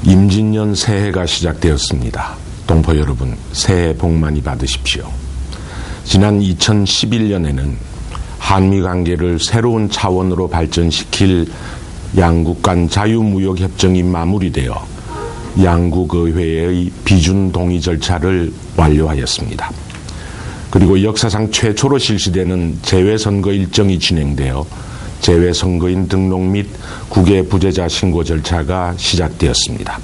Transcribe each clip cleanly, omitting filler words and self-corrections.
임진년 새해가 시작되었습니다. 동포 여러분, 새해 복 많이 받으십시오. 지난 2011년에는 한미관계를 새로운 차원으로 발전시킬 양국 간 자유무역협정이 마무리되어 양국의회의 비준 동의 절차를 완료하였습니다. 그리고 역사상 최초로 실시되는 재외선거 일정이 진행되어 재외선거인 등록 및 국외 부재자 신고 절차가 시작되었습니다.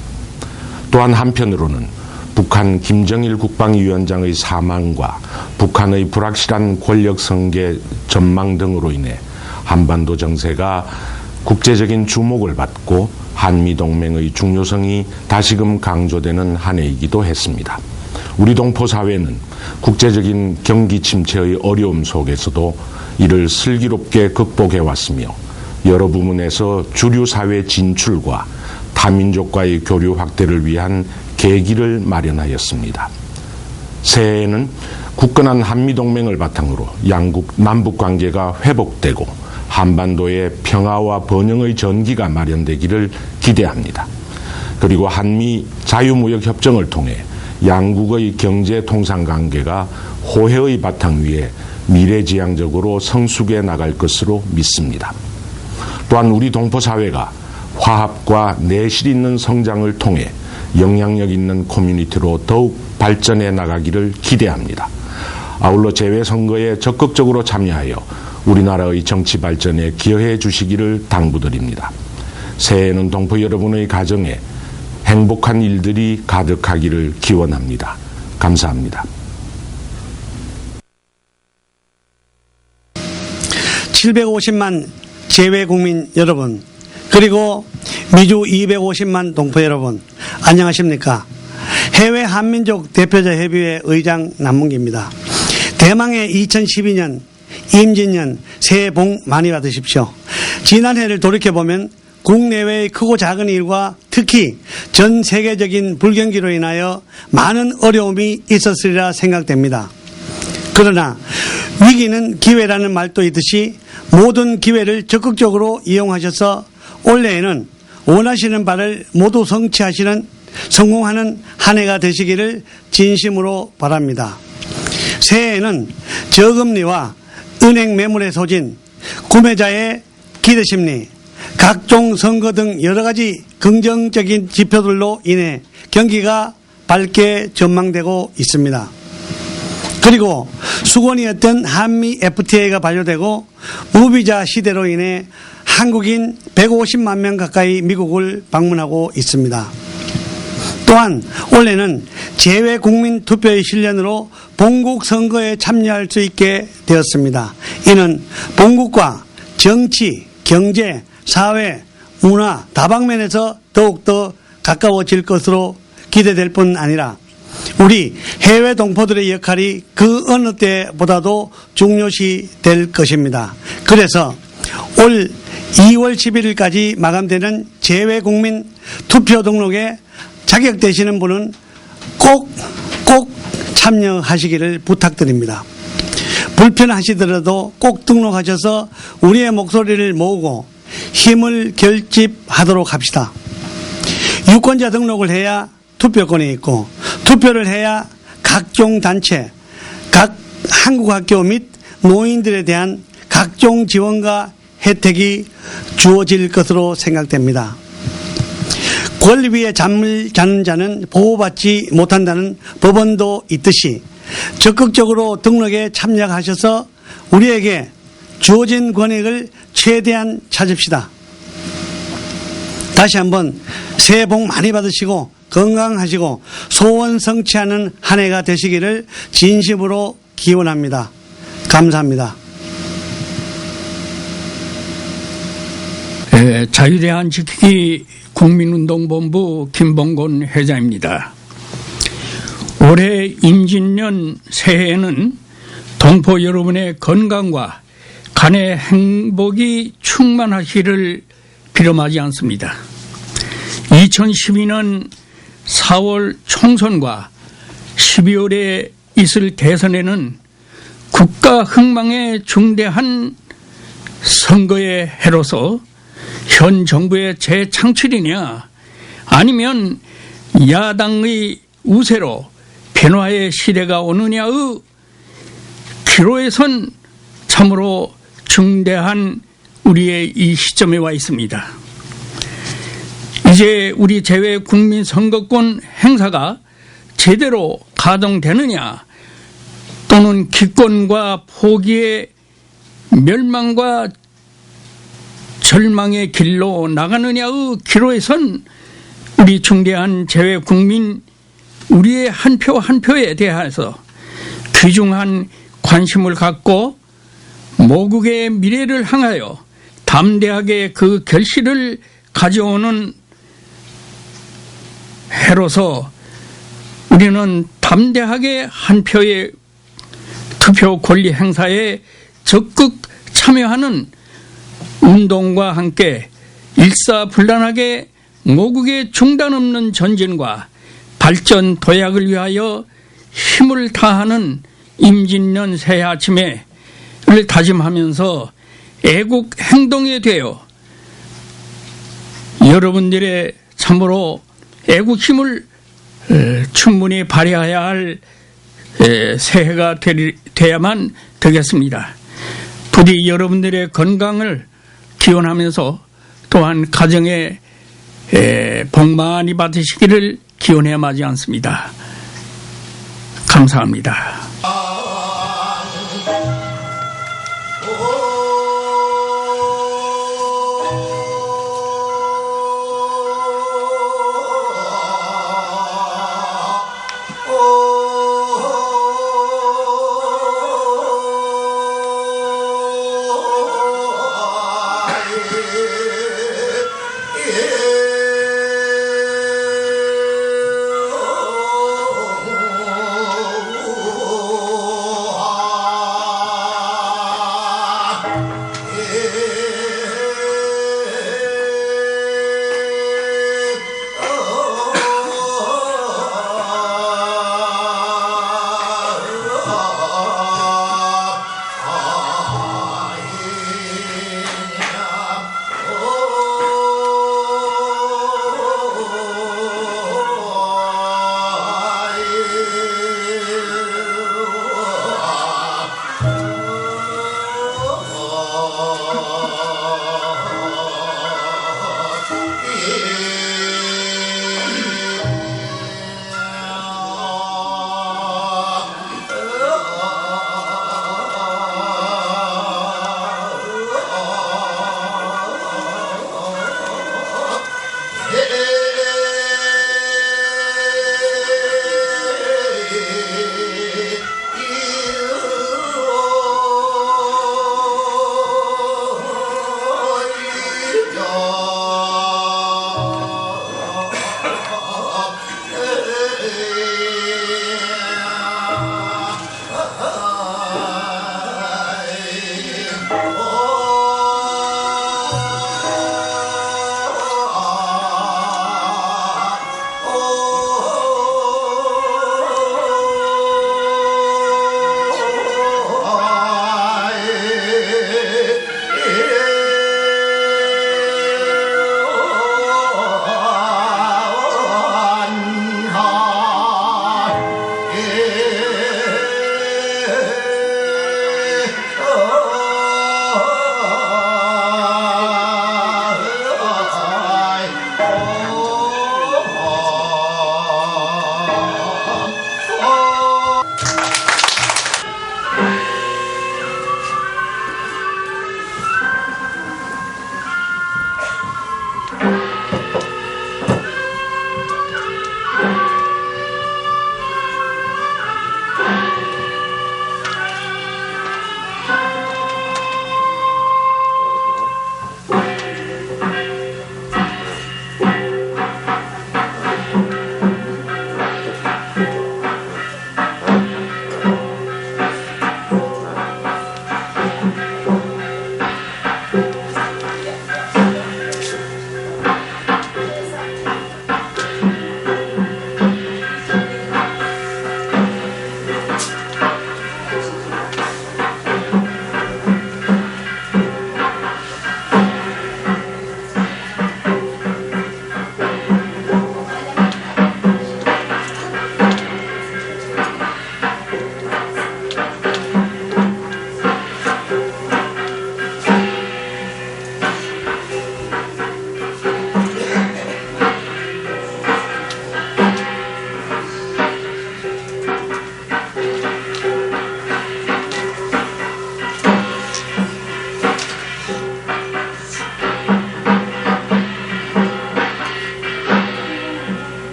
또한 한편으로는 북한 김정일 국방위원장의 사망과 북한의 불확실한 권력 성계 전망 등으로 인해 한반도 정세가 국제적인 주목을 받고 한미동맹의 중요성이 다시금 강조되는 한 해이기도 했습니다. 우리 동포 사회는 국제적인 경기 침체의 어려움 속에서도 이를 슬기롭게 극복해 왔으며 여러 부문에서 주류 사회 진출과 타민족과의 교류 확대를 위한 계기를 마련하였습니다. 새해에는 굳건한 한미동맹을 바탕으로 양국 남북 관계가 회복되고 한반도의 평화와 번영의 전기가 마련되기를 기대합니다. 그리고 한미 자유무역협정을 통해 양국의 경제 통상 관계가 호혜의 바탕 위에 미래지향적으로 성숙해 나갈 것으로 믿습니다. 또한 우리 동포 사회가 화합과 내실 있는 성장을 통해 영향력 있는 커뮤니티로 더욱 발전해 나가기를 기대합니다. 아울러 재외선거에 적극적으로 참여하여 우리나라의 정치 발전에 기여해 주시기를 당부드립니다. 새해에는 동포 여러분의 가정에 행복한 일들이 가득하기를 기원합니다. 감사합니다. 750만 재외국민 여러분, 그리고 미주 250만 동포 여러분, 안녕하십니까? 해외 한민족 대표자 협의회 의장 남문기입니다. 대망의 2012년 임진년 새해 복 많이 받으십시오. 지난해를 돌이켜보면 국내외의 크고 작은 일과 특히 전 세계적인 불경기로 인하여 많은 어려움이 있었으리라 생각됩니다. 그러나 위기는 기회라는 말도 있듯이 모든 기회를 적극적으로 이용하셔서 올해에는 원하시는 바를 모두 성공하는 한 해가 되시기를 진심으로 바랍니다. 새해에는 저금리와 은행 매물의 소진, 구매자의 기대심리, 각종 선거 등 여러 가지 긍정적인 지표들로 인해 경기가 밝게 전망되고 있습니다. 그리고 수건이었던 한미 FTA가 반려되고 무비자 시대로 인해 한국인 150만 명 가까이 미국을 방문하고 있습니다. 또한 올해는 재외국민 투표의 실련으로 본국 선거에 참여할 수 있게 되었습니다. 이는 본국과 정치, 경제, 사회, 문화 다방면에서 더욱더 가까워질 것으로 기대될 뿐 아니라 우리 해외 동포들의 역할이 그 어느 때보다도 중요시 될 것입니다. 그래서 올 2월 11일까지 마감되는 재외국민 투표 등록에 자격되시는 분은 꼭 참여하시기를 부탁드립니다. 불편하시더라도 꼭 등록하셔서 우리의 목소리를 모으고 힘을 결집하도록 합시다. 유권자 등록을 해야 투표권이 있고 투표를 해야 각종 단체, 각 한국학교 및 노인들에 대한 각종 지원과 혜택이 주어질 것으로 생각됩니다. 권리 위에 잠을 자는 자는 보호받지 못한다는 법원도 있듯이 적극적으로 등록에 참여하셔서 우리에게 주어진 권익을 최대한 찾읍시다. 다시 한번 새해 복 많이 받으시고 건강하시고 소원 성취하는 한 해가 되시기를 진심으로 기원합니다. 감사합니다. 자유대한 지키기 국민운동본부 김봉곤 회장입니다. 올해 임진년 새해에는 동포 여러분의 건강과 간의 행복이 충만하시기를 비럼하지 않습니다. 2012년 4월 총선과 12월에 있을 대선에는 국가 흥망에 중대한 선거의 해로서 현 정부의 재창출이냐 아니면 야당의 우세로 변화의 시대가 오느냐의 기로에선 참으로 중대한 우리의 이 시점에 와 있습니다. 이제 우리 재외 국민 선거권 행사가 제대로 가동되느냐, 또는 기권과 포기의 멸망과 절망의 길로 나가느냐의 기로에선 우리 중대한 재외 국민, 우리의 한 표 한 표에 대해서 귀중한 관심을 갖고 모국의 미래를 향하여 담대하게 그 결실을 가져오는 해로서 우리는 담대하게 한 표의 투표 권리 행사에 적극 참여하는 운동과 함께 일사불란하게 모국의 중단 없는 전진과 발전 도약을 위하여 힘을 다하는 임진년 새해 아침에 를 다짐하면서 애국 행동에 대하여 여러분들의 참으로 애국 힘을 충분히 발휘해야 할 새해가 돼야만 되겠습니다. 부디 여러분들의 건강을 기원하면서 또한 가정에 복 많이 받으시기를 기원해 마지 않습니다. 감사합니다.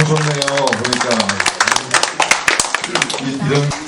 너무 좋네요. 보니까 이런.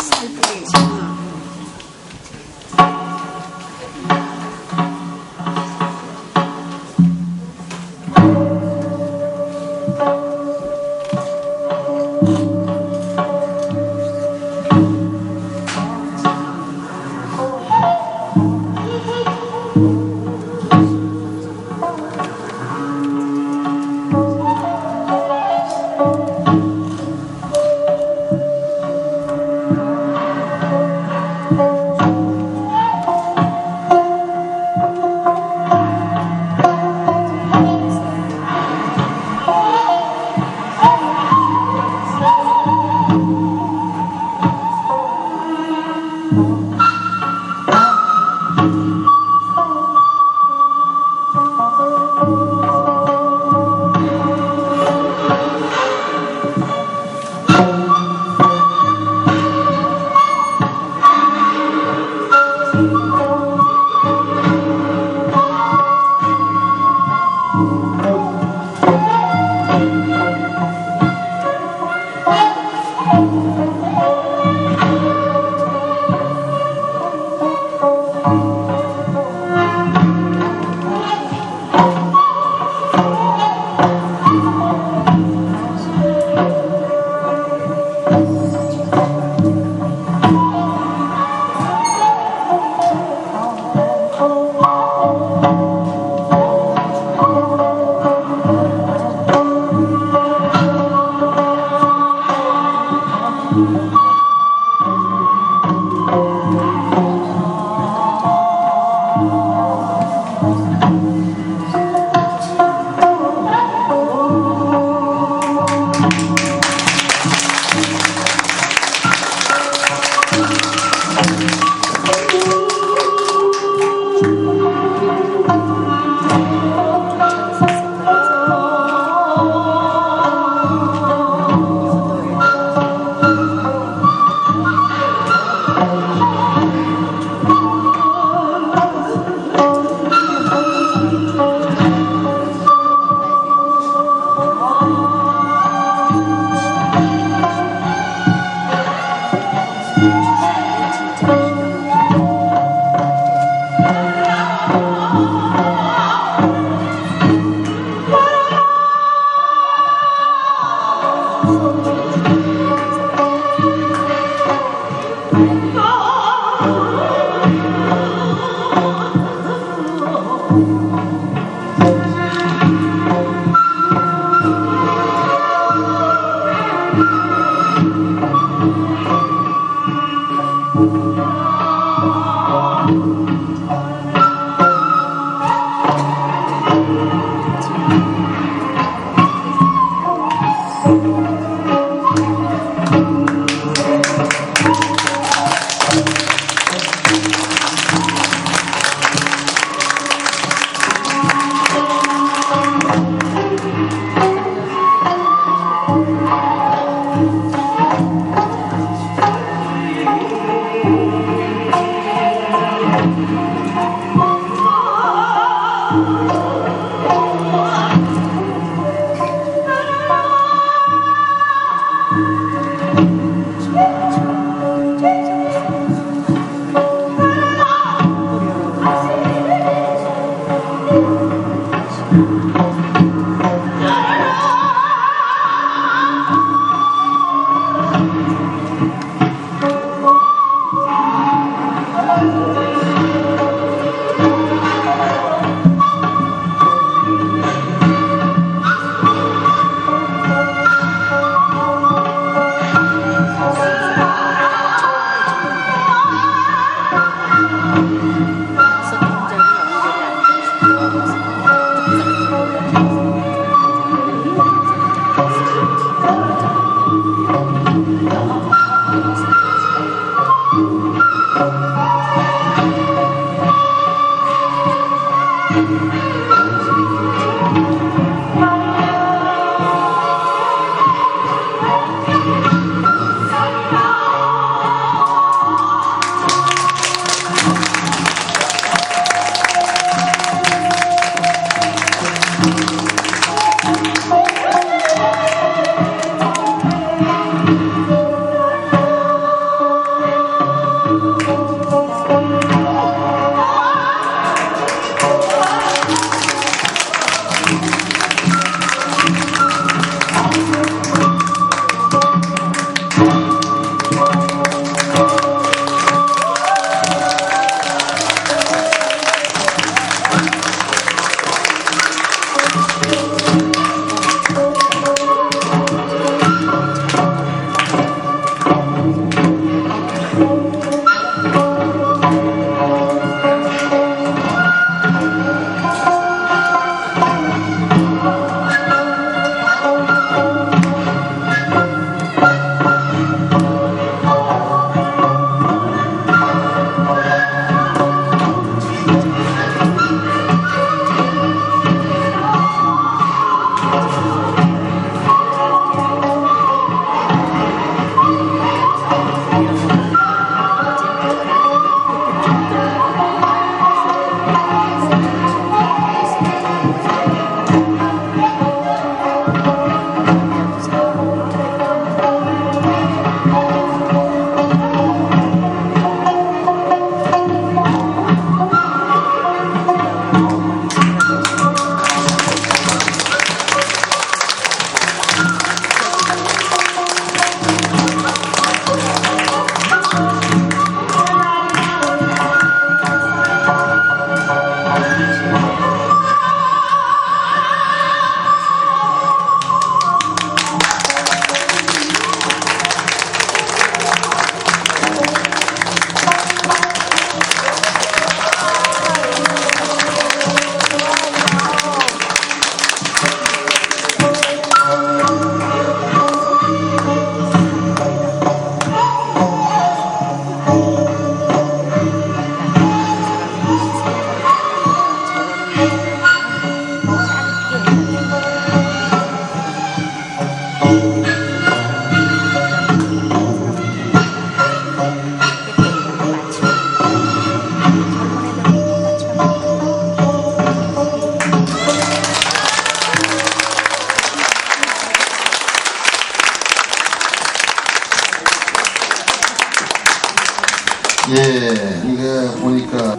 예, 이게 보니까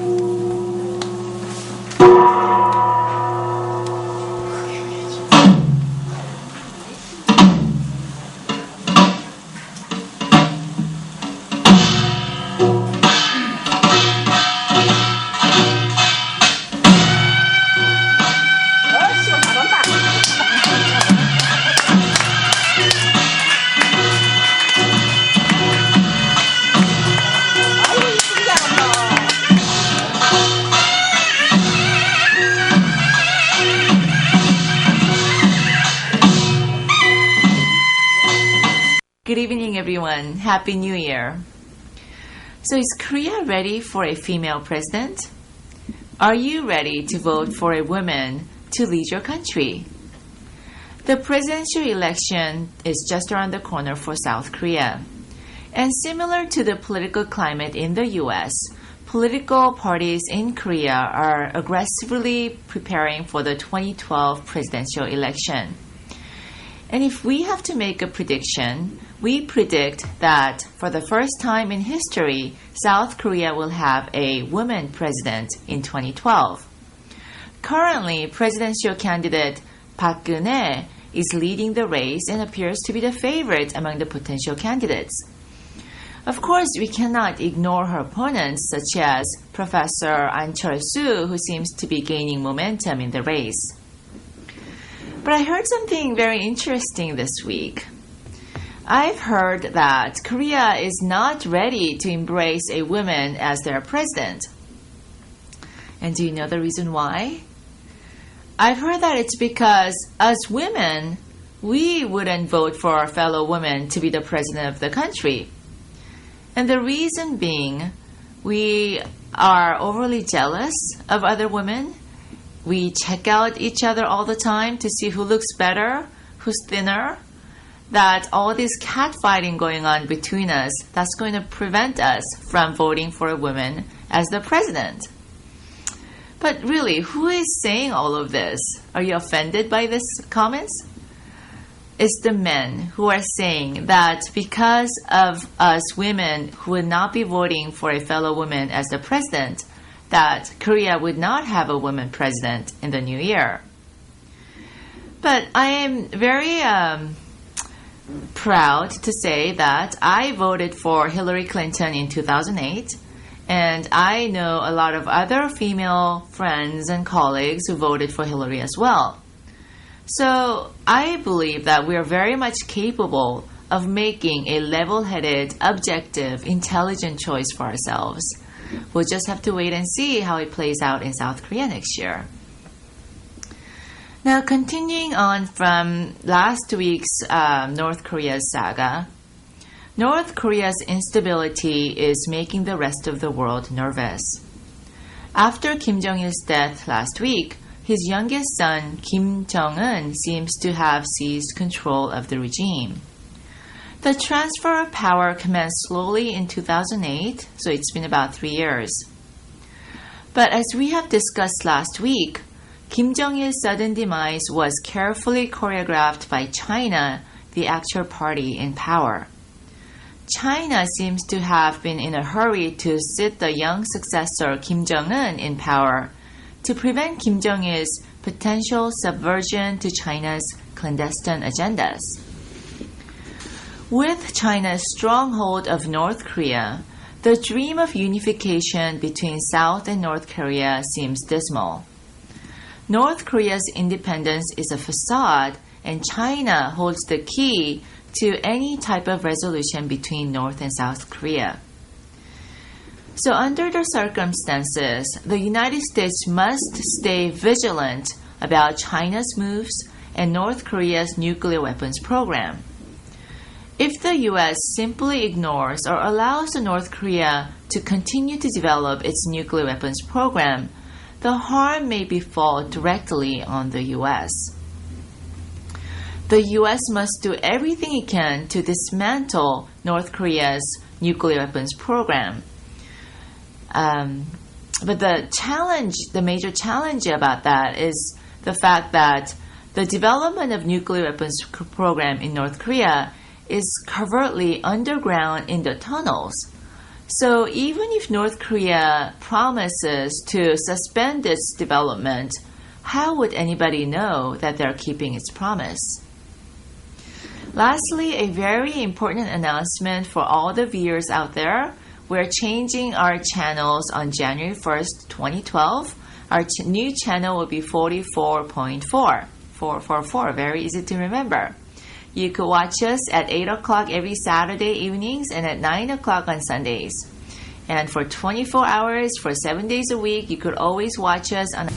Good evening, everyone. Happy New Year. So is Korea ready for a female president? Are you ready to vote for a woman to lead your country? The presidential election is just around the corner for South Korea. And similar to the political climate in the US, political parties in Korea are aggressively preparing for the 2012 presidential election. And if we have to make a prediction, we predict that for the first time in history, South Korea will have a woman president in 2012. Currently, presidential candidate Park Geun-hye is leading the race and appears to be the favorite among the potential candidates. Of course, we cannot ignore her opponents, such as Professor Ahn Cheol-soo, who seems to be gaining momentum in the race. But I heard something very interesting this week. I've heard that Korea is not ready to embrace a woman as their president. And do you know the reason why? I've heard that it's because as women, we wouldn't vote for our fellow women to be the president of the country. And the reason being, we are overly jealous of other women. We check out each other all the time to see who looks better, who's thinner. That all this catfighting going on between us, that's going to prevent us from voting for a woman as the president. But really, who is saying all of this? Are you offended by these comments? It's the men who are saying that because of us women who would not be voting for a fellow woman as the president, that Korea would not have a woman president in the new year. But I am very proud to say that I voted for Hillary Clinton in 2008, and I know a lot of other female friends and colleagues who voted for Hillary as well. So I believe that we are very much capable of making a level-headed, objective, intelligent choice for ourselves. We'll just have to wait and see how it plays out in South Korea next year. Now, continuing on from last week's North Korea's saga, North Korea's instability is making the rest of the world nervous. After Kim Jong-il's death last week, his youngest son, Kim Jong-un, seems to have seized control of the regime. The transfer of power commenced slowly in 2008, so it's been about 3 years. But as we have discussed last week, Kim Jong-il's sudden demise was carefully choreographed by China, the actual party in power. China seems to have been in a hurry to sit the young successor Kim Jong-un in power to prevent Kim Jong-il's potential subversion to China's clandestine agendas. With China's stronghold of North Korea, the dream of unification between South and North Korea seems dismal. North Korea's independence is a facade, and China holds the key to any type of resolution between North and South Korea. So under the circumstances, the United States must stay vigilant about China's moves and North Korea's nuclear weapons program. If the U.S. simply ignores or allows North Korea to continue to develop its nuclear weapons program, the harm may befall directly on the U.S. The U.S. must do everything it can to dismantle North Korea's nuclear weapons program. But the major challenge about that is the fact that the development of nuclear weapons program in North Korea is covertly underground in the tunnels. So even if North Korea promises to suspend its development, how would anybody know that they're keeping its promise? Lastly, a very important announcement for all the viewers out there. We're changing our channels on January 1st, 2012. Our new channel will be 44.4. 444, very easy to remember. You could watch us at 8 o'clock every Saturday evenings and at 9 o'clock on Sundays. And for 24 hours, for 7 days a week, you could always watch us on